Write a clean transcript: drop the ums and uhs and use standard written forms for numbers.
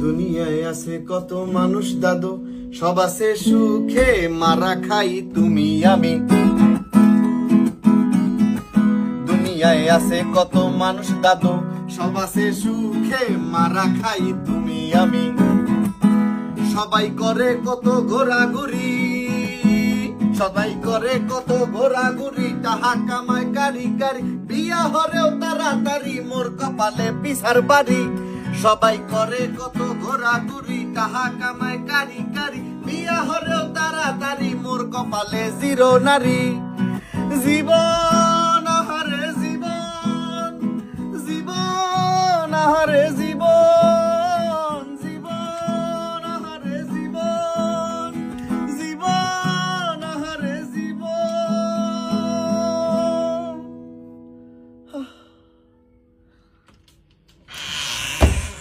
দুনিয়ায় আছে কত মানুষ দাদু, সব আছে সুখে মারা খাই তুমি আমি। দুনিয়ায় আছে কত মানুষ দাদু, সব আছে সুখে মারা খাই তুমি আমি। সবাই করে কত ঘোরাঘুরি, সবাই করে কত ঘোরাঘুরি, টাহা কামায় কারি কারি, বিয়া হরেও তাড়াতাড়ি, মোর কপালে পিসার বাড়ি। সবাই করে কত ঘোরাঘুরি, টাহা কামায় কারি কারি, বিয়া হরেও তাড়াতাড়ি, মোর কপালে জিরো নারী। জীবন আহারে জীবন, জীবন আহারে জীবন।